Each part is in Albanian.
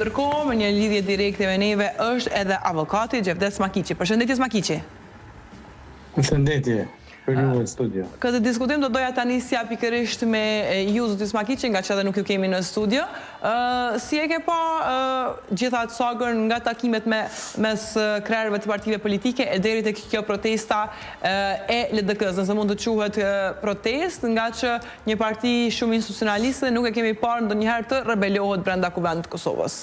Ndërkohë, me një lidhje direkte me neve është edhe avokati Gjevdet Smakiqi. Përshëndetje Smakiqi. Përshëndetje, për ju në studio. Këtë diskutim do doja ta nisja pikërisht me ju, zoti Smakiqi, nga që edhe nuk ju kemi në studio. Si e ke pa gjitha të sagër nga takimet mes krerëve të partive politike e deri tek kjo protesta e LDK-s, nëse mund të quhet protest, nga që një parti shumë institucionaliste nuk e kemi parë ndonjëherë të rebelohet brenda Kuvendit të Kosovës.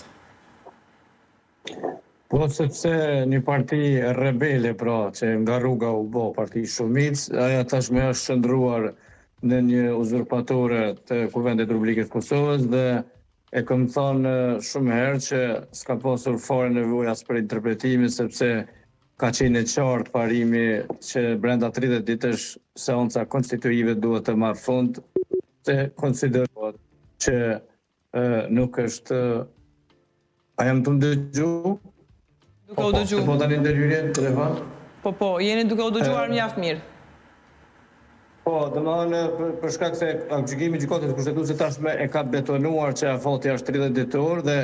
Po, sepse një parti rebele, pra, që nga rruga u bo parti shumic, aja tashme është shëndruar në një uzurpatore të Kuvendit Republikës Kosovës dhe e këmë thonë shumë herë që s'ka posur fare nevojë as për interpretimi, sepse ka qenë e qartë parimi që brenda 30 ditësh seanca konstituive duhet të marrë fund, se konsiderohet që nuk është... A jam të ndëgju? Duke u dëgju. Po tani ndërhyrje në telefon? Po, jeni duke u dëgjuar mjaft mirë. Po, domethënë për shkak se gjykimi i gjykatit kushtetuese tashmë e ka betonuar që afati është 30 ditor dhe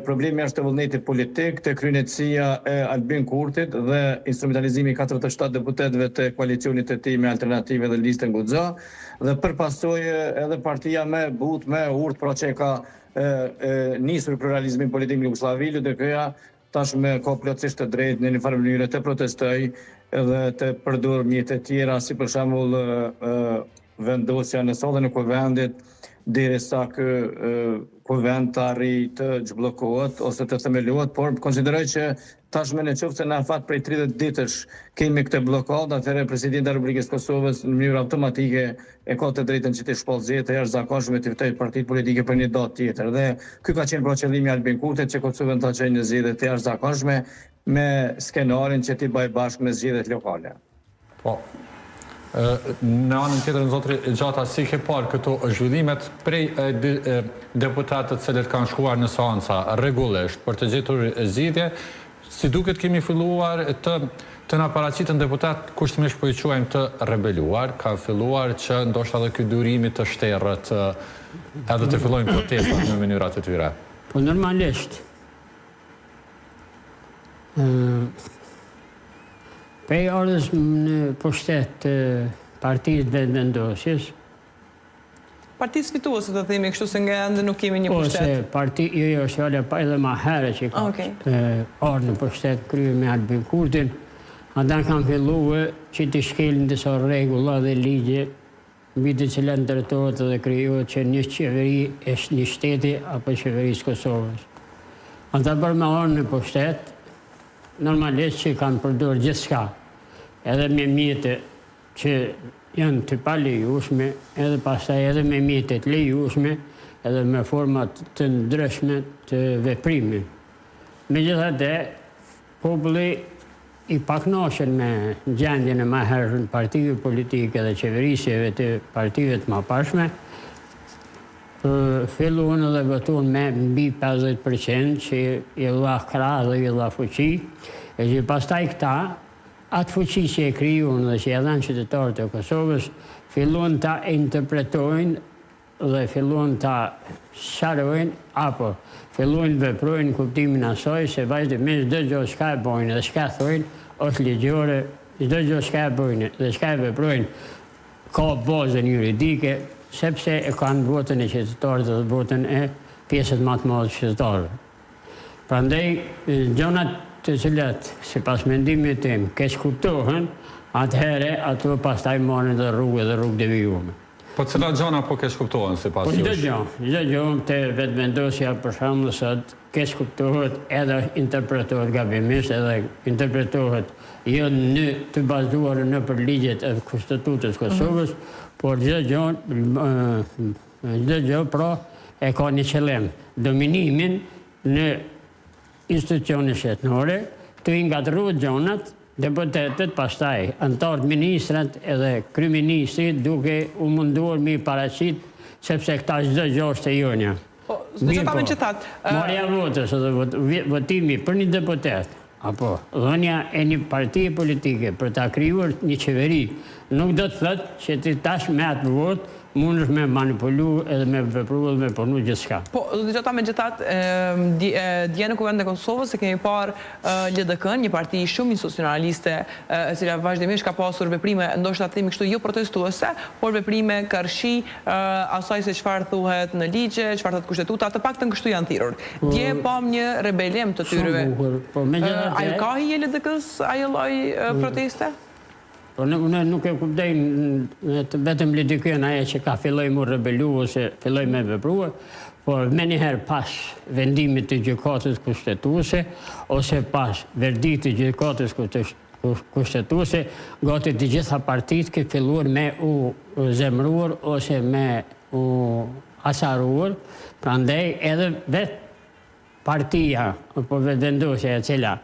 problemi është te vullneti politik, te kryenësia e Albin Kurtit dhe instrumentalizimi i 47 deputetëve të koalicionit të tij me Alternativë dhe Listën Guxha dhe për pasojë edhe partia më but, më urtë, pra që ka nisur pluralizmin politik në Jugosllavi, LDK-ja tashmë ka plotësisht të drejtë në një farë mënyrë të protestoj edhe të përdor mjete tjera, si për shembull vendosja në sallën e Kuvendit derisa ky Kuvend të arrijë të zhbllokohet ose të themelohet, por konsideroj që tashmë nëse në afat prej 30 ditësh kemi këtë blokadë, atëherë presidenti i Republikës Kosovës në mënyrë automatike e ka të drejtën që të shpallëzojë të jashtëzakonshme të fitojë partitë politike për një datë tjetër. Dhe ky ka qenë qëllimi i Albin Kurtit që Kosovën ta çojë në zgjedhje të jashtëzakonshme me skenarin që ti bëj bashkë me zgjedhjet lokale. Po. Në anën tjetër, në zotri Gjata, si ke parë këto zhvillimet prej deputatët cilët kanë shkuar në seanca rregullisht për të gjetur zgjidhje, si duket kemi filluar të na paraqiten deputat kushtimisht po i quajmë të rebeluar, ka filluar që ndoshta edhe ky durimi të shterrët edhe të fillojnë protestat në mënyra të tyre. Po normalisht. Prej ardhës në pushtet të partisë vendosjes. Partisë fituese të themi kështu se nga ende nuk kemi një pushtet. Ose parti, jo, fjala pa edhe më herë që ka ardhur në pushtet kryer me Albin Kurtin, ata kanë filluar që të shkelin disa rregulla dhe ligje mbi të cilat ndërtohet dhe krijohet që një qeveri është një shteti apo qeverisë Kosovës. Ata për me ardhur në pushtet, normalisht që kanë përdorur gjithçka, edhe me mjete që janë të palejueshme, edhe pastaj edhe me mjete të lejueshme, edhe me format të ndryshme të veprimit. Megjithatë, populli i pakënaqur me gjendjen e mëhershme të partive politike dhe qeverisjeve të partive të mëparshme, filluan dhe votuan me mbi 50% që i dha krah dhe i dha fuqi, e që pastaj këta, atë fuqi që e krijuan dhe që e dhanë qytetarët e Kosovës, filluan ta interpretojnë dhe filluan ta sharojnë apo filluan veprojnë kuptimin asaj se vazhdimisht çdo gjë që e bojnë dhe çka thojnë është ligjore, çdo gjë që e bojnë dhe çka e veprojnë ka bazën juridike, sepse e kanë votën e qytetarëve dhe votën e pjesës më të madhe të qytetarëve. Prandaj, gjonat të cilat, sipas mendimit tim, keq kuptohen, atëherë ato pastaj marrin dhe rrugë devijume. Po cilat gjona po keq kuptohen sipas jush? Po çdo gjë te vetëvendosja për shembull sot keq kuptohet edhe interpretohet gabimisht edhe interpretohet jo në të bazuar në për ligjet e Kushtetutës Kosovës, por çdo gjë pra e ka një qëllim, dominimin në institucione shtetërore, të ngatruhet gjonat, deputetët, pastaj anëtarët ministrat edhe kryeministrit duke u munduar me paraqit sepse këta çdo gjë është e jonja. Po, s'do ta që thatë. Marrja votës edhe votimi për një deputet, apo dhënia e një partie politike për ta krijuar një qeveri, nuk do të thotë që ti tash me atë vot mund është me manipulu edhe me vepru edhe me përnu gjithçka. Po, do të me gjithat, dje në Kuvendin e Kosovës se kemi parë LDK-n, një parti shumë institucionaliste, e cila vazhdimisht ka pasur veprime, ndoshta themi kështu jo protestuese, por veprime karshi asaj se çfarë thuhet në ligje, çfarë thotë kushtetuta, të paktën kështu janë thirrur. Dje pam një rebeliem të tyreve. Ajo ka hije LDK-s ajo lloj proteste? Po ne nuk e kuptoj vetëm LDK-n ajo që ka filloj mu rebelu ose filloj me veprua, por me njëherë pas vendimit të gjykatës kushtetuese ose pas verdiktit të gjykatës kushtetuese, gati të gjitha partitë ke filluar me u zemruar ose me u asaruar, prandaj edhe vetë partia apo vetë vendosja e cila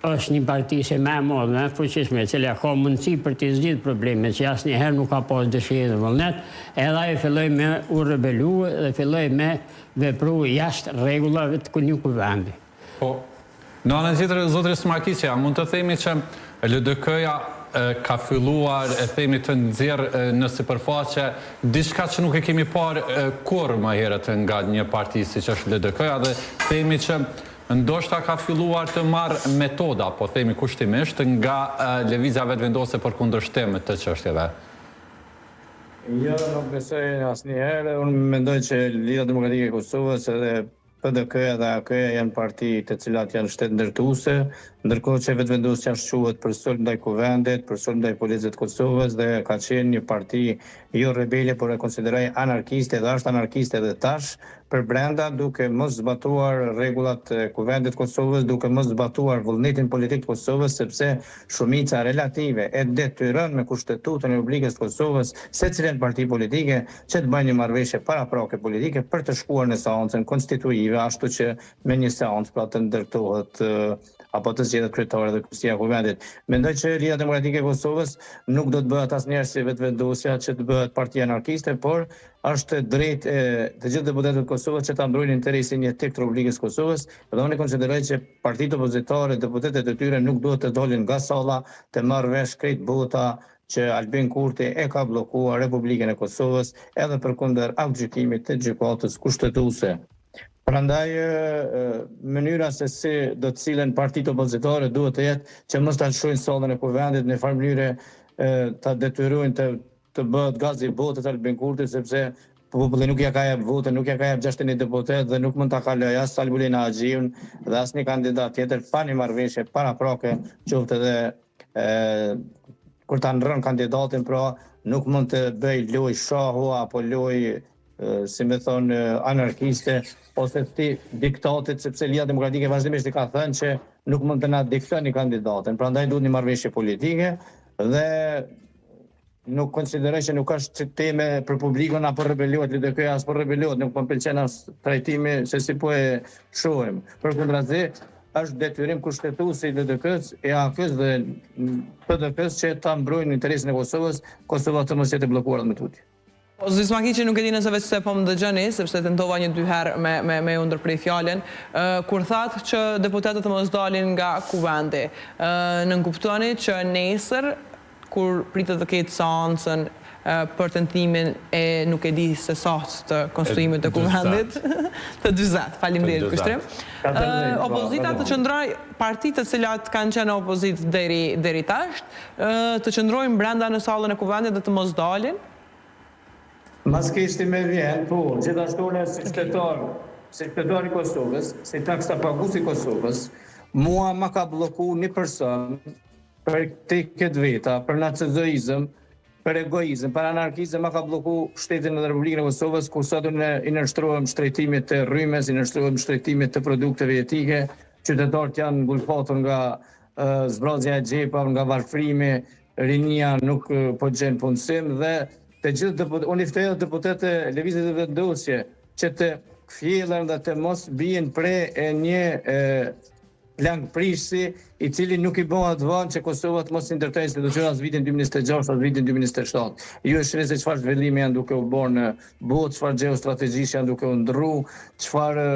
është një parti se me modë, me fuqishme, e cila ka mundësi për të zgjidhur problemet që asnjëherë nuk ka pas dëshirë dhe vullnet, edhe ai filloi me u rebelu dhe filloi me vepru jashtë rregullave të një kuvendi. Po, në anën tjetër, zotri Smarkiqja, mund të themi që LDK-ja ka filluar e themi të nxjerrë në sipërfaqe diçka që nuk e kemi parë kurrë më herët nga një parti siç është LDK-ja dhe themi që ndoshta ka filluar të marrë metoda, po themi kushtimisht, nga lëvizja vetëvendose për kundërshtim të çështjeve. Jo, nuk besoj asnjëherë. Unë mendoj që Lidhja Demokratike e Kosovës edhe PDK-ja dhe AK-ja janë parti të cilat janë shtet ndërtuese, ndërkohë që vetëvendosja janë shquhet për sulm ndaj kuvendit, për sulm ndaj policisë të Kosovës dhe ka qenë një parti jo rebele, por e konsideroj anarkiste dhe është anarkiste edhe tash për brenda, duke mos zbatuar rregullat e kuvendit të Kosovës, duke mos zbatuar vullnetin politik të Kosovës, sepse shumica relative e detyron me Kushtetutën e Republikës të Kosovës secilën parti politike që të bëjnë një marrëveshje paraprake politike për të shkuar në seancën konstituive, ashtu që me një seancë pra të ndërtohet apo të zgjedhet kryetari dhe Kryesia e Kuvendit. Mendoj që Lidhja Demokratike e Kosovës nuk do të bëhet asnjëherë si vetëvendosja që të bëhet parti anarkiste, por është drejt të gjithë deputetëve të Kosovës që ta ndrojnë interesin jetik të Republikës së Kosovës, dhe unë konsideroj që partitë opozitare, deputetët e tyre nuk duhet të dolin nga salla të marrë vesh krejt bota që Albin Kurti e ka bllokuar Republikën e Kosovës edhe përkundër aktgjykimit të gjykatës kushtetuese. Prandaj mënyra se si do të cilen partitë opozitare duhet të jetë që mos ta lëshojnë sallën e kuvendit në farë mënyre ta detyrojnë të bëhet gazi botës Albin Kurti, sepse populli nuk ja ka jep votën, nuk ja ka jep 61 deputet dhe nuk mund ta kaloj as Albulina Haxhiun dhe asnjë kandidat tjetër pa një marrëveshje paraprake, qoftë edhe kur ta ndron kandidatin, pra nuk mund të bëj lojë shahu apo lojë si me thonë anarkiste ose ti diktatit, sepse Lidhja Demokratike vazhdimisht i ka thënë që nuk mund të na diktoni kandidatin, prandaj duhet një marrëveshje politike dhe nuk konsideroj që nuk është teme për publikun apo rebelohet LDK-ja as po rebelohet, nuk më pëlqen as trajtimi se si po e shohim. Përkundrazi, është detyrim kushtetues i LDK-s e AK-s dhe PDK-s që ta mbrojnë interesin e Kosovës, Kosova të mos jetë bllokuar me tutje. Zoti Smarkiqi nuk e di nëse vetë se po më dëgjoni, sepse tentova 1-2 herë me u ndërprej fjalën, kur thatë që deputetët të mos dalin nga kuvendi. Nënkuptoni që nesër, kur pritet të ketë seancën për tentimin e nuk e di se sa të konstruimit të kuvendit, të 40, faleminderit kushtrim. Opozita të qëndroj, partitë të cilat kanë qenë opozitë deri tash, të qëndrojnë brenda në sallën e kuvendit dhe të mos dalin. Mas kishti me vjen, po, gjithashtu në si qytetar i Kosovës, si taksapaguesi i Kosovës, mua ma ka bloku një person për këtë veta, për nacionalizëm, për egoizëm, për anarkizëm, ma ka bloku shtetin dhe Republikën e Kosovës, ku sot i nështrohem shtrejtimit të rrymes, i nështrohem shtrejtimit të produkteve jetike, qytetarët janë ngulfatur nga zbrazja e xhepa, nga varfrimi, rinia nuk po gjen punësim dhe të gjithë unë i ftoj deputetë lëvizjes së vendosje që të kthjellen dhe të mos bien pre e një Blank Prishsi, i cili nuk i bëhet vonë që Kosova të mos ndërtojë instituciona as vitin 2026 as vitin 2027. Ju e shihni se çfarë zhvillime janë duke u bërë në botë, çfarë gjeostrategjish janë duke u ndrru, çfarë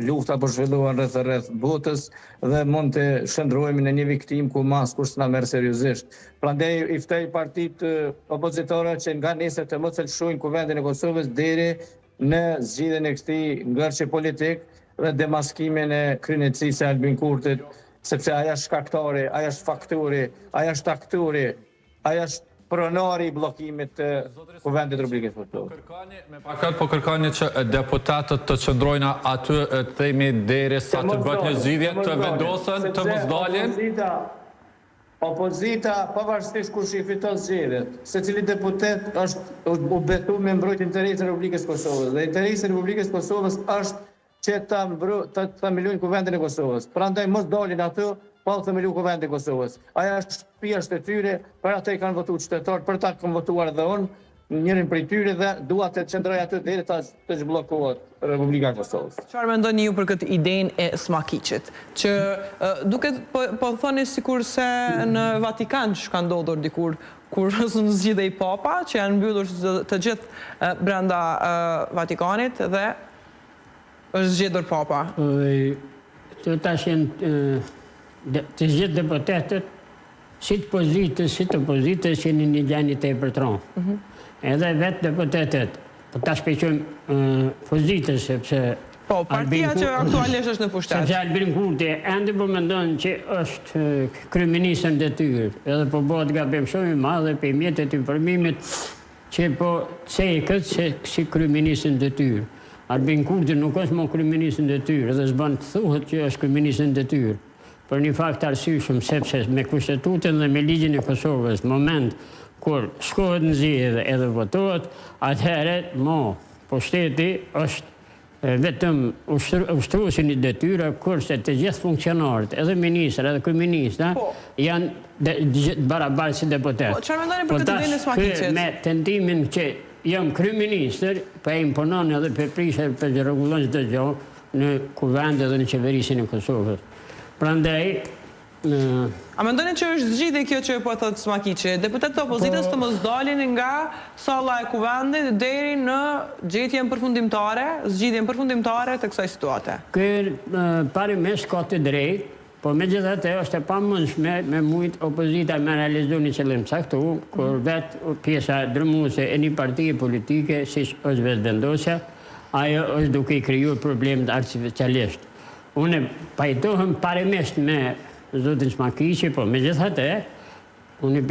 lufta po zhvillohen rreth botës dhe mund të shndrohemi në një viktim ku kush na merr seriozisht. Prandaj i ftoj partitë opozitore që nga nesër të mos lëshojnë kuvendin e Kosovës deri në zgjidhjen e këtij ngërçi politik dhe demaskimin e kryenësisë së Albin Kurtit, sepse aja është shkaktari, aja është faktori, aja është akturi, aja është pronari i bllokimit të Kuvendit Republikës Kosovës. Po kërkoni që deputatët të qëndrojnë aty themi derisa të bëhet një zgjidhje të vendosen të mos dalin. Opozita, pavarësisht kush i fiton zgjedhjet, secili deputet është u betuar me mbrojtjen e interesit të Republikës Kosovës. Dhe interesi i Republikës Kosovës është që ta themelojnë Kuvendin e Kosovës. Prandaj mos dalin aty pa themeluar Kuvendin e Kosovës. Aja është shtëpia e tyre, për ata i kanë votuar qytetarët, për ta kanë votuar edhe unë, njërin prej tyre dhe dua të qëndroj aty deri të zhbllokohet Republika e Kosovës. Çfarë mendoni ju për këtë idenë e Smakiqit, që duket po thoni sikurse në Vatikan që ka ndodhur dikur kur zgjidhej Papa, që janë mbyllur të gjithë brenda Vatikanit dhe është zgjedhur Papa. Të tash janë të gjithë deputetët, si të pozitës, si të opozitës, që një gjani të e përtronë. Edhe vetë deputetet, ta shpeqojmë pozitës, sepse... Po, partia që aktualisht është në pushtet. Sepse Albin Kurti ende po mendon që është kryeministër detyrë, edhe po bëhet gabim shumë i madh për mjetet e informimit që po cekët si kryeministër detyrë. Albin Kurti nuk është më kryeministër detyrë, edhe s'bën të thuhet që është kryeministër detyrë. Për një fakt arsyeshëm, sepse me kushtetutën dhe me ligjin e Kosovës, moment kur shkohet në zgjedhje edhe votohet, atëherë pushteti është vetëm ushtruesin i detyra, kurse të gjithë funksionarët, edhe ministra, edhe kryeministra, janë barabartë si deputet. Çfarë mendoni për këtë idenë e Smakiqit? Me tendimin që jam kryeministër, po e imponon edhe për prishje për të rregullon çdo gjë në kuvend dhe në qeverisin e Kosovës. Prandaj a mendoni që është zgjidhje kjo që po thotë Smakiqi, deputetët e opozitës të mos dalin nga salla e kuvendit deri në gjetjen përfundimtare, zgjidhjen përfundimtare të kësaj situate? Ky parimisht ka të drejtë, po megjithatë është e pamundshme me mujt opozita me realizu një qëllim caktuar, kur vetë pjesa dërmuese e një partie politike, siç është vetëvendosja, ajo është duke i krijuar problemet artificialisht. Unë pajtohem parimisht me zotin Smakiqi, po megjithatë, unë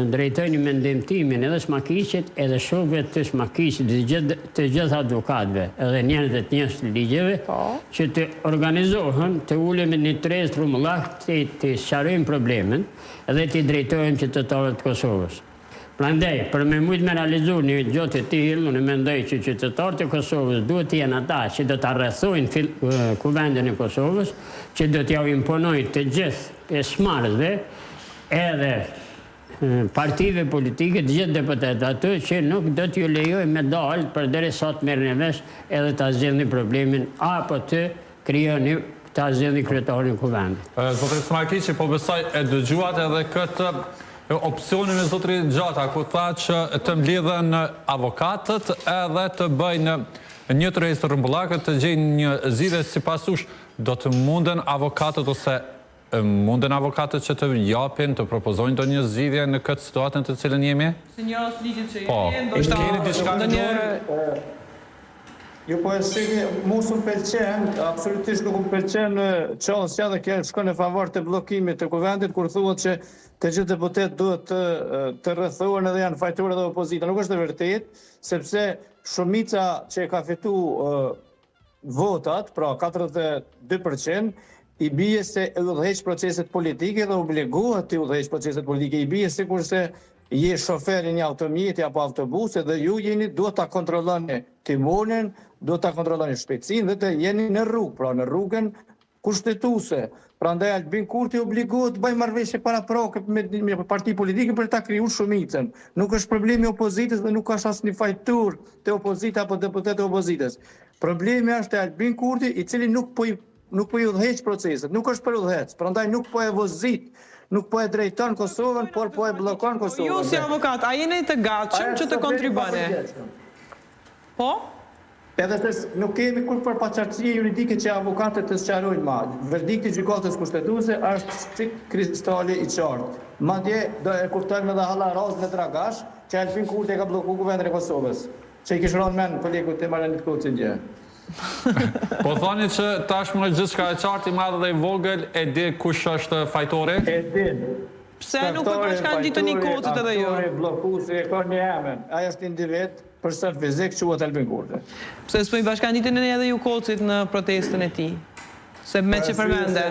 drejtoj një mendim timin edhe Smakiqit, edhe shokëve të Smakiqit, të gjithë advokatëve, edhe njerëz të njerëz të ligjeve, që të organizohen, të ulemi një trezë trumullak, të sqarojmë problemin, edhe të drejtojmë qytetarët të Kosovës. Prandaj, për me mujt me realizu një gjë të tillë, unë mendoj që qytetarët e Kosovës duhet të jenë ata që do të arrethojnë kuvendin e Kosovës, që do t'ja imponojnë të gjithë pjesëmarrësve, edhe partive politike, të gjithë deputetët aty, që nuk do t'ju lejoj me dalë për derisa të merrni vesh edhe ta zgjidhni problemin, apo të krijoni ta zgjidhni kryetarin e kuvendit. Zotri Smakiqi, po besoj e dëgjuat edhe këtë opsionin e zotri Gjata, ku tha që të mbledhen avokatët edhe të bëjnë një trezë të rrumbullakët, të gjejnë një zgjidhje sipasush, do të munden avokatët ose munden avokatët që të japin, të propozojnë do një zgjidhje në këtë situatën të cilën jemi? Si njës ligjit që keni diçka në dorë? Jo, po e shqeni, mu së më pëlqen, absolutisht nuk më pëlqen qasja dhe kjo shkon në favor të bllokimit të kuvendit, kur thuhet që të gjithë deputet duhet të rrethohen edhe janë fajtorë dhe opozita. Nuk është e vërtet, sepse shumica që ka fitu votat, pra 42%, i bie se e udhëheq proceset politike dhe obligohet të udhëheq proceset politike, i bie sikurse je shoferi një automjeti apo autobuse dhe ju duhet ta kontrolloni timonin, duhet ta kontrolloni shpejtësinë dhe të jeni në rrugë, pra në rrugën kushtetuese. Prandaj Albin Kurti obligohet të bëjë marrëveshje paraprake me parti politike për ta krijuar shumicën. Nuk është problemi i opozitës dhe nuk ka asnjë fajtur të opozita apo deputetë të opozitës. Problemi është e Albin Kurti, i cili nuk po i nuk po i udhëheq proceset, nuk është për udhëhec, prandaj nuk po e vozit, nuk po e drejton Kosovën, por po e bllokon Kosovën. Ju si avokat, a jeni të gatshëm që të kontriboni? Po? Edhe se nuk kemi kur për paqartësie juridike që avokatët të sqarojnë ma. Verdikti i gjykatës kushtetuese është strikt kristali i qartë. Madje do e kuptojmë edhe halla razën e Dragash, që Albin Kurti e ka bllokuar Kuvendin e Kosovës. Që i kishë rënë mend kolegut e Maranit Kocin gjë. Po thoni që tashmë gjithçka e qartë, i madh dhe i vogël, e di kush është fajtori? E din. Pse nuk e bashkangjitojnë Kocit edhe ju? Fajtori bllokuesi e ka një emër. Ai është individ person fizik quhet Albin Kurti. Pse s'po i bashkangjiteni edhe ju Kocit në protestën e tij? Se me që përmende.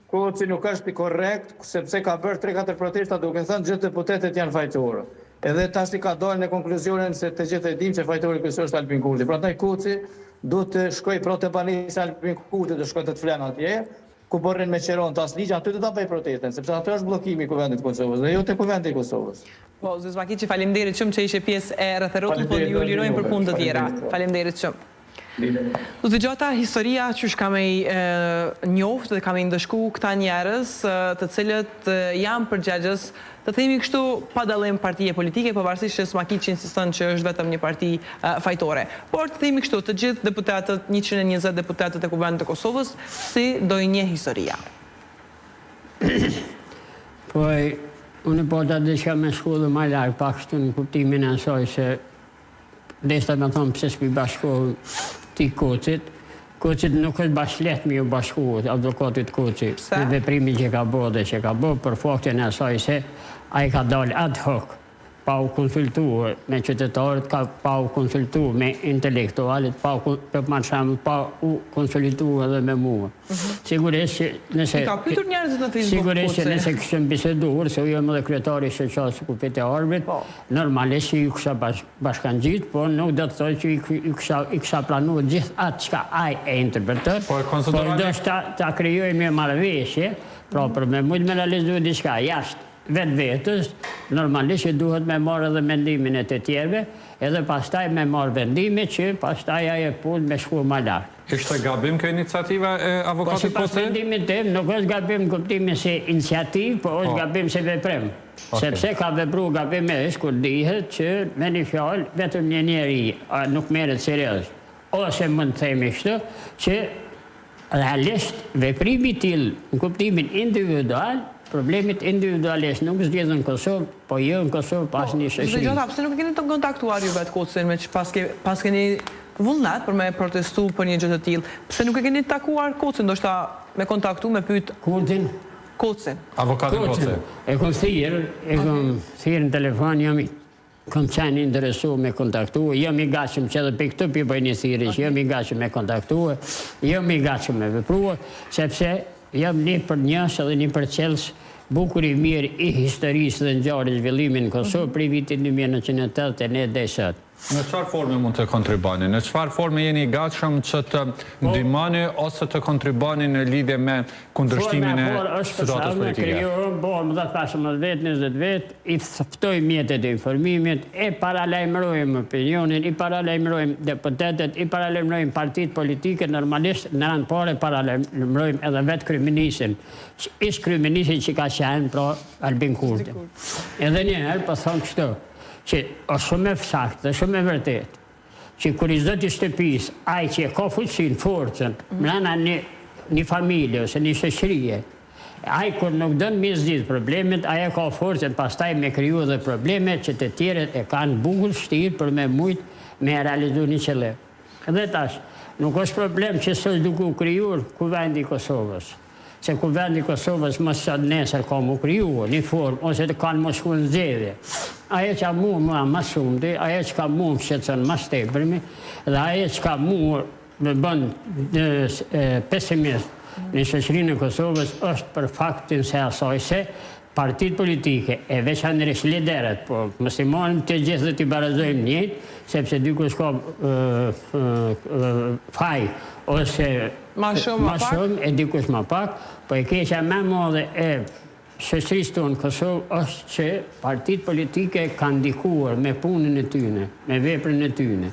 Koci nuk është i korrekt, sepse ka bërë 3-4 protesta duke thënë gjithë deputetët janë fajtorë. Edhe tash i ka dalë në konkluzionin se të gjithë e dim që fajtori kësaj është Albin Kurti. Prandaj Koci duhet të shkojë protebanisë Albin Kurti, të shkojë të flen atje, ku borrin me qeron tas ligj, aty do ta bëj protestën, sepse aty është bllokimi i Kuvendit të Kosovës dhe jo te Kuvendi i Kosovës. Po, Zez Makiçi, faleminderit shumë që ishe pjesë e rretherotën, po ju lirojmë për punë të tjera. Faleminderit shumë. Do të gjata historia që kam e njoftë dhe kam e ndëshku këta njerëz të cilët janë përgjegjës, të themi kështu pa dallim partije politike, pavarësisht që Makiçi insiston që është vetëm një parti fajtore. Por të themi kështu, të gjithë deputetët, 120 deputetët e Kuvendit të Kosovës, si do i njeh historia. Po, unë po të disha me shkollë më larg, pak kështu në kuptimin e asaj se desta me thonë pse s'pi bashkohu ti Kocit. Kocit nuk është bashkëlet me ju bashkohet, advokatit Kocit. Në veprimi që ka bërë dhe që ka bërë për faktin e asaj se a i ka dalë ad hoc, pa u konsultuar me qytetarët, pa u konsultuar me intelektualit, pa u konsultuar edhe me mua. Sigurisht që nëse... Ka pytur njerëzit në Facebook, sigurisht që nëse këshëm biseduar, se u jam edhe kryetari shoqërisë së kufit e Arbrit, normalisht që ju kësha bashkangjit, por nuk do të thoj që i kësha planuar gjithë atë që ai e interpretor, por do ta krijojmë marrëveshje, pra për me mujtë me realizuar diçka jashtë vetë vetës, normalisht që duhet me marrë edhe mendimin e të tjerve, edhe pastaj me marrë vendime që pastaj aje punë me shku më lartë. Ishte gabim kjo iniciativa e avokatit Po si pas vendimin tim, nuk është gabim në kuptimin se iniciativë, po është gabim se veprem. Sepse ka vepru gabimesh kur dihet që me një fjalë vetëm një njeri nuk merret seriozisht. Ose mund të themi kështu që realisht veprimi i tillë në kuptimin individual, problemit individualisht nuk zgjedhën në Kosovë, po jo në Kosovë pas një shoqërie. Gjata, pse nuk keni të kontaktuar ju vetë Kocin me që pas keni vullnet për me protestu për një gjë të tillë? Pse nuk e keni takuar Kocin, ndoshta me kontaktu, me pyet Kurtin? Kocin. Avokatin Kocin. E kom thirr në telefon, kam qenë interesu me kontaktu, jam i gatshëm që edhe për këtu për bëjnë një thirrje, jam i gatshëm me kontaktu, jam i gatshëm me vepru, sepse jam një për njës edhe një për qelës bukur i mirë i historisë dhe ngjarjes zhvillimin në Kosovë për vitin 1989 dhe sot. Në çfarë forme mund të kontriboni? Në çfarë forme jeni i gatshëm që të ndihmoni ose të kontriboni në lidhje me kundërshtimin e situatës politike? Më dhe 15 vetë, 20 vetë, i ftoj mjetet e informimit, e paralajmërojmë opinionin, i paralajmërojmë deputetet, i paralajmërojmë partitë politike, normalisht në rand pare paralajmërojmë edhe vetë kryeministin. Ish kryeministin që ka qenë pra Albin Kurti. Edhe njëherë po thonë kështu, që është shumë e saktë dhe shumë e vërtet, që kur i zot i shtëpis, ai që e ka fuqinë, forcën, mrena një familje ose një shoqërie, ai kur nuk dënë me zgjidh problemet, ai e ka forcën pastaj me kriju dhe problemet që të tjerët e kanë bukur vështirë për me mujt me realizu një qëllim. Edhe tash, nuk është problem që s'është duke u krijuar Kuvendi i Kosovës. Se Kuvendi i Kosovës më sot nesër ka mu kriju një formë, ose të kanë më shku në zgjedhje. Ajo që mu më shumëti, ajo që ka mu më shqetëson më shtepërmi, dhe ajo që ka mu me bënë pesimist në shoqërinë e Kosovës është për faktin se asaj se partitë politike e veçanërisht liderët, po mos i marrim të gjithë dhe t'i barazojmë njëjtë, sepse dikush ka faj ose ma shumë e dikush ma pak, po e keqja më e madhe e shoqërisë tonë Kosovë është që partitë politike kanë ndikuar me punën e tyne, me veprën e tyne.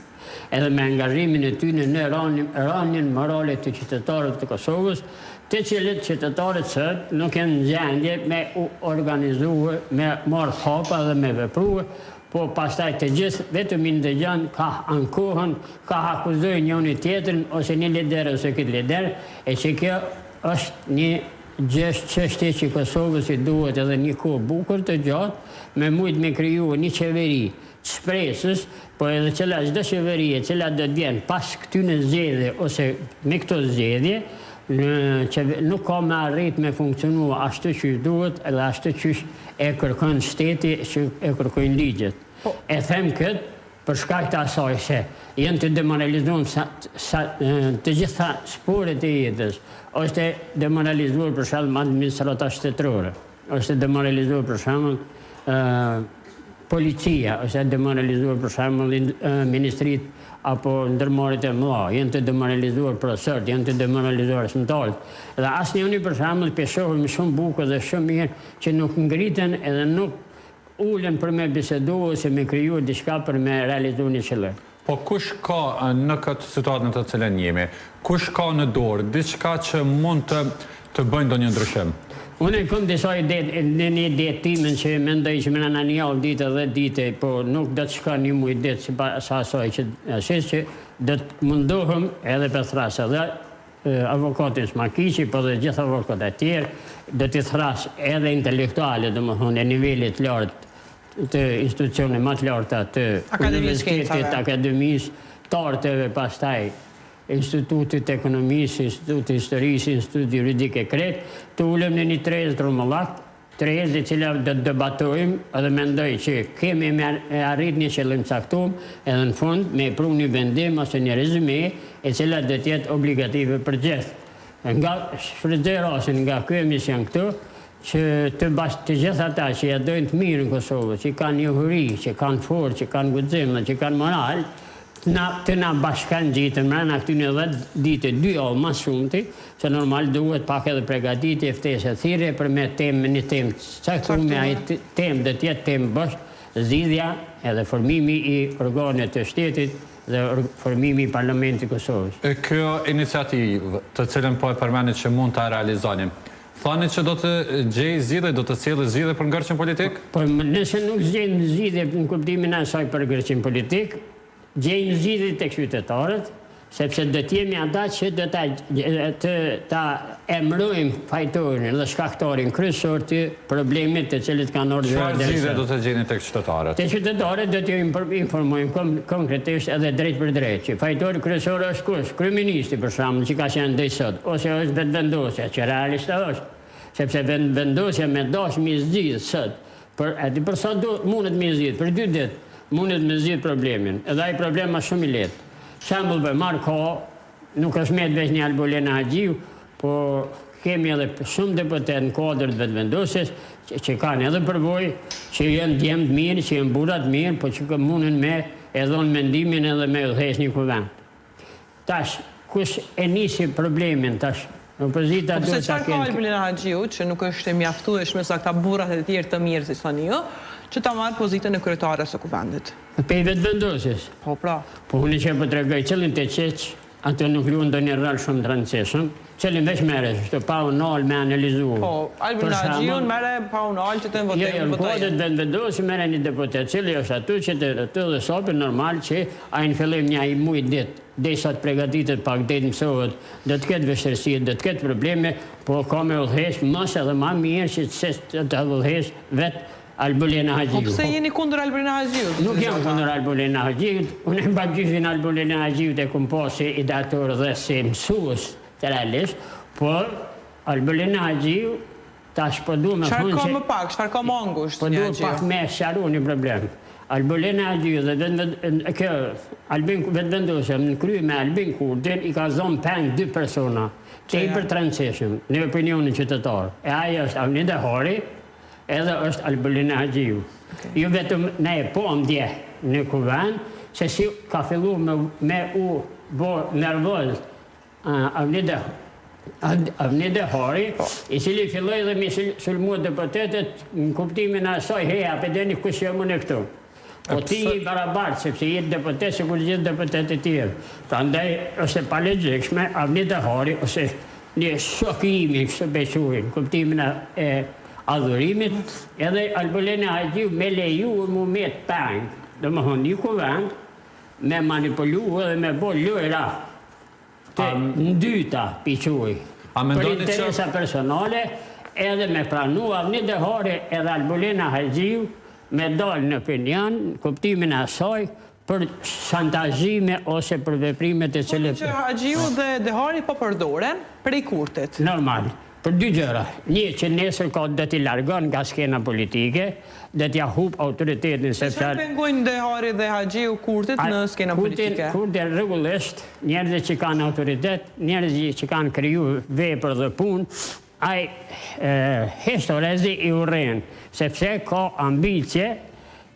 edhe me angazhimin e tyre në rënien morale të qytetarëve të Kosovës, të cilët qytetarët sot nuk janë në gjendje me u organizuar, me marrë hapa dhe me vepruar, po pastaj të gjithë vetëm i ndëgjon ka ankohen, ka akuzojnë njëri tjetrin ose një lider ose këtë lider, e që kjo është një çështje që Kosovës i duhet edhe një kohë bukur të gjatë, me mujt me kriju një qeveri të shpresës, po edhe çdo qeveri e cila do të vjen pas këtyre zgjedhjeve ose me këto zgjedhje, nuk ka me arrit me funksionu ashtu që duhet edhe ashtu që e kërkon shteti, që e kërkojnë ligjet. E them këtë për shkak të asaj se janë të demoralizuar të gjitha sporet e jetës. Është demoralizuar për shembull administrata shtetërore, është demoralizuar për shembull policia, është demoralizuar për shembull ministrit apo ndërmarrjet e mëdha, janë të demoralizuar profesorët, janë të demoralizuar shëmtarët. Dhe asnjëri për shembull peshohem shumë bukur dhe shumë mirë që nuk ngriten edhe nuk ulen për me bisedu ose me kriju diçka për me realizu një qëllim. Po kush ka në këtë situatën të cilën jemi? Kush ka në dorë diçka që mund të bëjnë ndonjë ndryshim? Unë kam disa ide në një ide timen që mendoj që më në një javë ditë dhe dite, po nuk do të shka një muj ditë si sa asaj që që do të mundohem edhe për thrasë edhe avokatin Smakiqi, po dhe gjithë avokat e tjerë, do të thras edhe intelektuale, dhe më thonë, e nivellit lartë të institucione më të larta të universitetit, akademisë, të arteve, pastaj Institutit Ekonomisë, Institutit Historisë, Institutit Juridike Kret, të ulem në një trezë të rumëllak, trezë e cila do të debatojmë edhe mendoj që kemi me arrit një qëllim caktuar edhe në fund me pru një vendim ose një rezume e cila do të jetë obligative për gjithë. Nga shfrytëzoj rastin nga ky emision këtu, që të gjithë ata që ja dojnë të mirë në Kosovë, që kanë njohuri, që kanë forë, që kanë guxim, që kanë moral, të na bashkan gjitën mrena këtyne 10 dite, 2 javë mas shumëti, që normal duhet pak edhe pregaditje, ftesë e thirrje për me temë, një temë caktuar me ai temë dhe të jetë temë bosh, zgjidhja edhe formimi i organeve të shtetit dhe formimi i Parlamentit të Kosovës. Kjo iniciativë, të cilën po e përmenit që mund ta realizonim, thani që do të gjej zgjidhje, do të sjellë zgjidhje për ngërçin politik? Po nëse nuk gjejnë zgjidhje në kuptimin e asaj për ngërçin politik, gjejnë zgjidhje tek qytetarët, sepse do të jemi ata që do ta emërojmë fajtorin dhe shkaktarin kryesor të problemit të cilët kanë ardhur deri. Çfarë zgjidhje do të gjeni tek qytetarët? Te qytetarët do t'ju informojmë konkretisht edhe drejt për drejt që fajtori kryesor është kush? Kryeministri për shembull, që ka qenë deri sot, ose është vetëvendosja, që realisht është. Sepse vendosja me dash mi zgjidh sot, për sa mundet mi zgjidh, për 2 ditë mundet me zgjidh problemin. Edhe ai problem është shumë i lehtë. Shembull për marrë ka, nuk është me veç një Albolena Haxhiu, po kemi edhe shumë deputet në kodrët vetëvendosjes që kanë edhe përvojë, që janë djemë të mirë, që janë burrat mirë, po që mundin me e dhonë mendimin edhe me udhëheq një kuvend. Tash, kush e nisi problemin tash? Opozita duhet ta kenë. Çfarë ka Albolena Haxhiu që nuk është e mjaftueshme sa këta burrat e tjerë të mirë si thoni ju, që ta marrë pozitën e kryetares së kuvendit? Pe vetëvendosjes. Po pra. Po unë që po tregoj qëllin të qeq, atë nuk luan ndonjë rol shumë të rëndësishëm. Qëllin veç merresh, të pa unal me analizuar. Po, Albolena Haxhiu merre pa unal që të votojnë. Jo, po vetëvendosje merre një deputet, cili është aty që të dhe sopë normal që ai në fillim një muj ditë derisa të përgatitet pak ditë mësohet, do të ketë vështirësi, do të ketë probleme, po ka me udhëheq mos edhe më mirë që të udhëheq vetë Albolena Haxhiu. Po pse jeni kundër Albolena Haxhiut? Nuk jam kundër Albolena Haxhiut. Unë e mbaj gjyqin Albolena Haxhiut e kum pas si ideator dhe si mësues të realisht, por Albolena Haxhiu tash po duam të thonë që... Çfarë ka më pak, çfarë ka më angusht? Po duam pak me sqaruar një problem. Albolena Haxhiu dhe kjo vetëvendosja në krye me Albin Kurtin i ka zonë peng 2 persona, tepër të rëndësishëm në opinionin qytetar. E ai është Avnida Hari, edhe është Albolena Haxhiu. Jo vetëm ne po ndje në kuvend, se si ka fillu me u bo nervoz Avnida Hari, i cili filloi dhe me sulmu deputetet në kuptimin e asaj, heja, për deni kush jam unë këtu. Po ti i barabartë, sepse jetë deputet se kur gjithë deputet e tjerë. Prandaj është e palegjikshme, Avni Dehari ose një shokimi kështë bequin, kuptimin e adhurimit, edhe Albuleni Hagjiu me leju mu me të pangë, dhe më thonë një kuvend, me manipulu edhe me bo lojra të ndyta piquj, për interesa personale, edhe me pranu Avni Dehari edhe Albuleni Hagjiu me dalë në opinion, kuptimin e asaj, për shantazhime ose për veprimet e cilët... Që Hagjiu dhe Dehari po përdoren prej kurtit. Normal. Për dy gjëra. Një që nesër ka dhe t'i largon nga skena politike, dhe t'ja hup autoritetin sepse... Që pengojnë Dehari dhe Hagjiu kurtit në skena politike? Kurtit rregullisht, njerëzit që kanë autoritet, njerëzit që kanë kriju vepër dhe punë, ai historizi i urren, sepse ka ambicje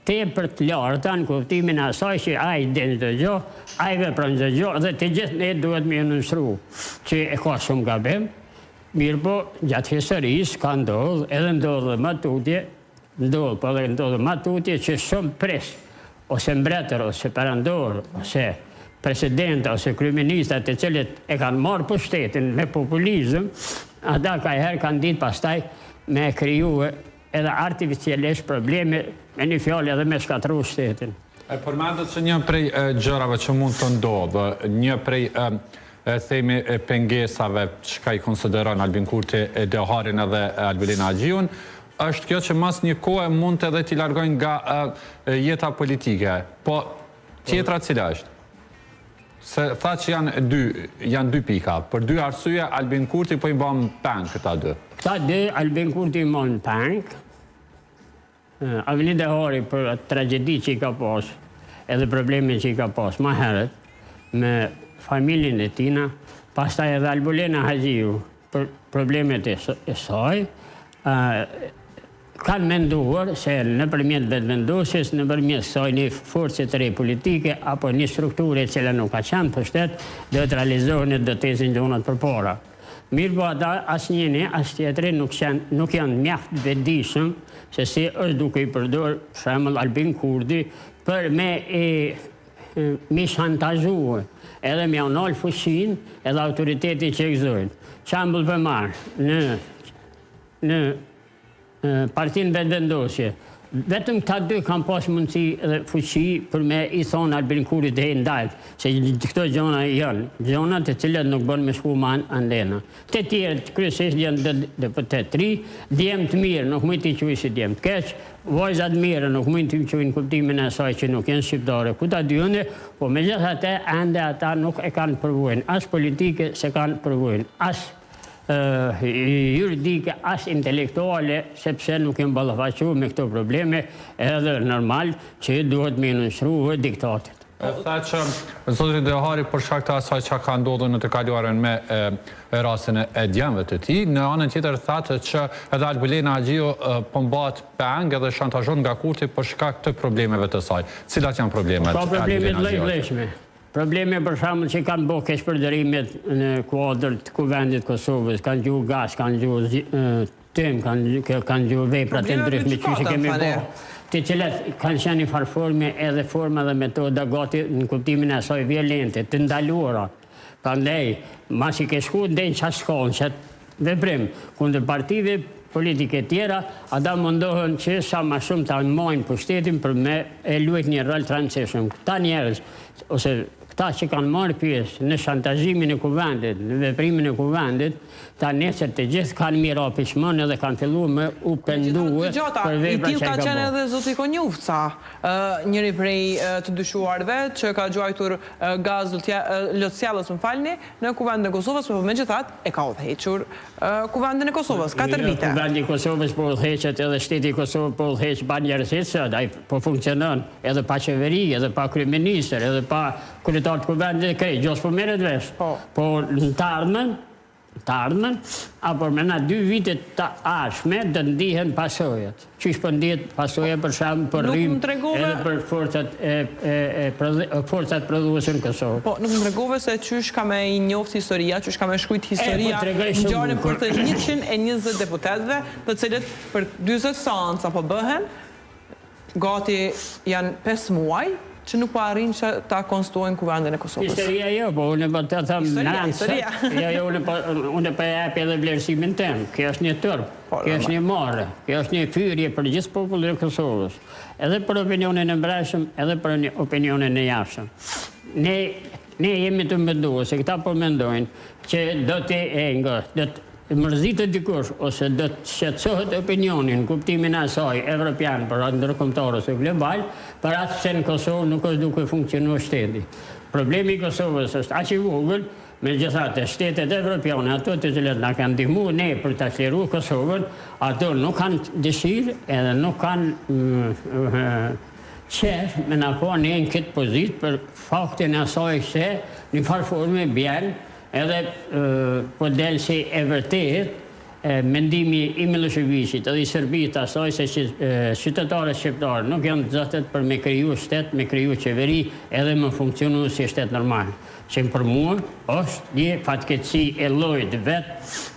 te për të larta në kuptimin asaj që ai den çdo gjë, ai vepron çdo gjë dhe të gjithë ne duhet më nënshru që e ka shumë gabim. Mirë po, gjatë historisë ka ndodhur, edhe ndodhë më tutje, ndodhë më tutje që shumë pres, ose mbretër, ose perandor, ose presidenta, ose kryeministat të cilët e kanë marrë pushtetin me populizëm, ata ka herë kanë ditë pastaj me kriju edhe artificialisht probleme me një fjallë edhe me shkatru shtetin. E përmendet që një prej gjërave që mund të ndodhë, një prej themi pengesave që ka i konsideron Albin Kurti, Deharin edhe Albuleni Hagjiun, është kjo që mas një kohë mund të edhe t'i largojnë nga jeta politike. Po tjetra cila është? Se tha që janë dy pika. Për dy arsye, Albin Kurti po i bën peng këta dy. Këta dy, Albin Kurti i bën peng. Avni Dehari për tragedi që i ka pas, edhe probleme që i ka pas ma herët me familjen e tina, pastaj edhe Albuleni Hagjiu për problemet e saj, kanë menduar se nëpërmjet vetëvendosjes, nëpërmjet kësaj një force të re politike apo një strukture e cila nuk ka qenë për shtet, do të realizohen dhe të ecin gjonat përpara. Mirë po ata asnjëri, as tjetri nuk janë mjaft vetëdijshëm se si është duke i përdor për shembull Albin Kurti për me shantazhue, edhe me anal fushin edhe autoritetin që egzojnë. Shembull për marë, në partinë vetëvendosje, vetëm këta dy kanë pas mundësi dhe fuqi për me i thonë Albin Kurti dhe ndalë, se këto gjona janë, gjona të cilat nuk bën me shku ma andena. Të tjerë, kryesisht janë deputet të ri, djemë të mirë, nuk mund t'i quaj si djemë të keq, vajzat mirë nuk mund t'i quajnë kuptimin e saj që nuk janë shqiptare, ku ta dyone, po me gjithë atë, ende ata nuk e kanë përvojnë, as politike se kanë përvojnë, as juridike, as intelektuale, sepse nuk jenë ballafaqu me këto probleme, edhe normal që duhet me nënshruhe diktatit. Tha që zotri Dehari për shkak të asaj që ka ndodhur në të kaluarën me rastin e djemve të tij, në anën tjetër thatë që edhe Albuleni Hagjiu po mbahet peng edhe shantazhon nga Kurti për shkak të problemeve të saj. Cilat janë problemet? Ka probleme të lloj-llojshme. Probleme për shembull që kanë bërë keqpërdorimet në kuadër të kuvendit Kosovës, kanë gjuhë gas, kanë gjuhë tim, kanë gjuhë vepra të ndryshme që kemi bërë, të cilat kanë qenë në farforme edhe forma dhe metoda gati në kuptimin e asaj violente, të ndaluara. Prandaj, masi ke shku ndaj çfarë shkon, çat veprim kundër partive politike tjera, ata mundohen që sa më shumë ta marrin pushtetin për me e luajtur një rol të rëndësishëm. Këta njerëz ose këta që kanë marrë pjesë në shantazhimin e kuvendit, në veprimin e kuvendit, ta nesër të gjithë kanë mirë apishmon edhe kanë filluar me u pendue për vepra që ka qenë edhe zoti Konjufca, njëri prej të dyshuarve që ka gjuajtur gaz lotësjellës, më falni, në kuvendin e Kosovës, por megjithatë e ka udhëhequr kuvendin e Kosovës 4 vite. Kuvendi i Kosovës po udhëheqet edhe shteti i Kosovës po udhëheq banjërësisë, ai po funksionon edhe pa qeveri, edhe pa kryeminist, edhe pa kryetar të kuvendit, krejt gjos po merret vesh. Po në të ardhmen, apo mëna 2 vite të ardhshme do ndihen pasojat. Qysh po ndihet pasoja për shemb për rrim edhe për forcat prodhuese në Kosovë. Po, nuk më tregove se qysh ka me i njoft historia, qysh ka me shkruajt historia ngjarjen për të 120 deputetëve, të cilët për 40 seanca po bëhen, gati janë 5 muaj që nuk po arrin që ta konstruojnë kuvendin e Kosovës. Historia jo, po unë po të thëmë Historia. Unë po jap edhe vlerësimin tem. Kjo është një tërp, kjo është një marrë, kjo është një fyrje për gjithë popullin e Kosovës. Edhe për opinionin e mbrojtshëm, edhe për opinionin e jashtëm. Ne jemi të menduar se këta po mendojnë që do të mërzitë dikush ose do të shqetësohet opinionin, kuptimin e asaj evropian për atë ndërkombëtar ose global, për atë se në Kosovë nuk është duke funksionuar shteti. Problemi i Kosovës është aq i vogël, megjithatë shtetet evropiane, ato të cilat na kanë ndihmuar ne për ta çliruar Kosovën, ato nuk kanë dëshirë edhe nuk kanë qef me na po ne në këtë pozitë për faktin e asaj se në farë forme bjen edhe po del si e vërtet mendimi i Miloševićit edhe i Serbit asaj se qytetarët shqiptarë nuk janë të zëtet për me kriju shtet, me kriju qeveri edhe me funksionu si shtet normal. Që për mua është një fatkeqësi e llojit vetë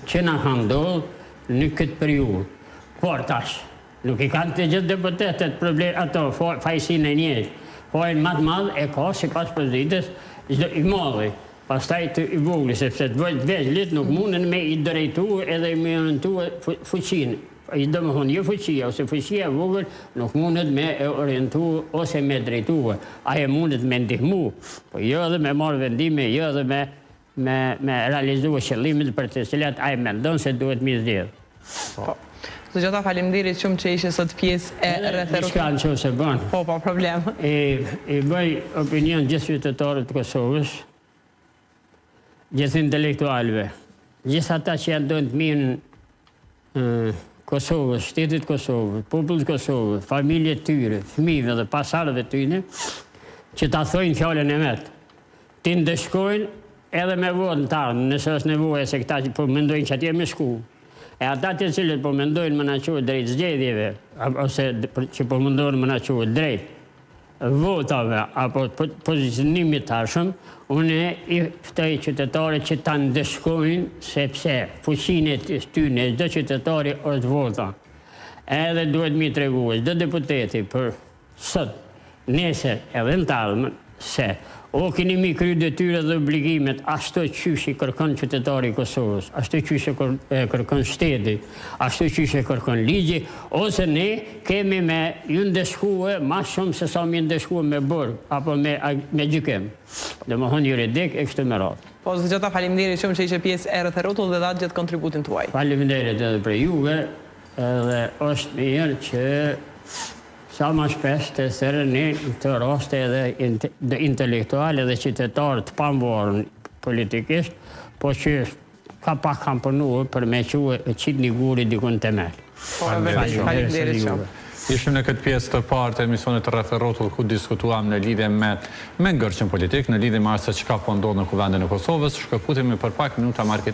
që na ka ndodhur në këtë periudhë. Por tash, nuk i kanë të gjithë deputetët problem ato fajsinë e njëjtë. Fajin më të madh e ka sipas pozitës i madhi. Pastaj të i vogël, sepse të vëzhgjet nuk munden me i drejtuar edhe me orientuar fuqinë. Domethënë jo fuqia ose fuqia e vogël nuk mundet me e orientuar ose me drejtuar. Ai mundet me ndihmu, po jo edhe me marrë vendime, jo edhe me realizuar qëllimet për të cilat ai mendon se duhet mi zgjedh. Zë Gjata, faleminderit shumë që ishe sot pjesë e rretherut. Diçka nëse bën. Po, problem. I bëj opinion gjithë qytetarët të Kosovës, gjithë intelektualëve, gjithë ata që janë dojnë të mirën Kosovës, shtetit Kosovës, popullit Kosovës, familjet tyre, fëmijëve dhe pasardhëve tyre, që ta thojnë fjalën e vet. Ti ndeshkojnë edhe me votarën, nëse është nevoja se këta që po mendojnë që atje me shku. E ata të cilët po mendojnë më na quhet drejt zgjedhjeve, ose që po mendojnë më na quhet drejt votave apo pozicionimit tashëm, unë i ftoj qytetarët që ta ndeshkojnë sepse fuqinë e tyre çdo qytetari është vota. Edhe duhet mi treguar çdo deputeti për sot, nesër edhe në talmë se o keni mi kry detyrat dhe obligimet ashtu qysh i kërkon qytetari i Kosovës, ashtu qysh e kërkon shteti, ashtu qysh e kërkon ligji, ose ne kemi me ju ndeshkue ma shumë se sa mi ndeshkue me burg, apo me gjykim. Domethënë juridik e kështu me radhë. Po, Zë Gjata, faleminderit shumë që ishe pjesë e rretherutut dhe dhatë gjithë kontributin tuaj. Faleminderit edhe për juve, edhe është mirë që sa ma shpesh të thërë një të raste edhe intelektuale dhe qytetarë të pamvarën politikisht, po që ka pak kam përnuar për me qitë një guri dikun të merë. Faleminderit shumë. Ishim në këtë pjesë të parë të emisionit të rretherutut ku diskutuam në lidhje me ngërçin politik, në lidhje me atë se çka po ndodh në kuvendin e Kosovës, shkëputemi për pak minuta marketing.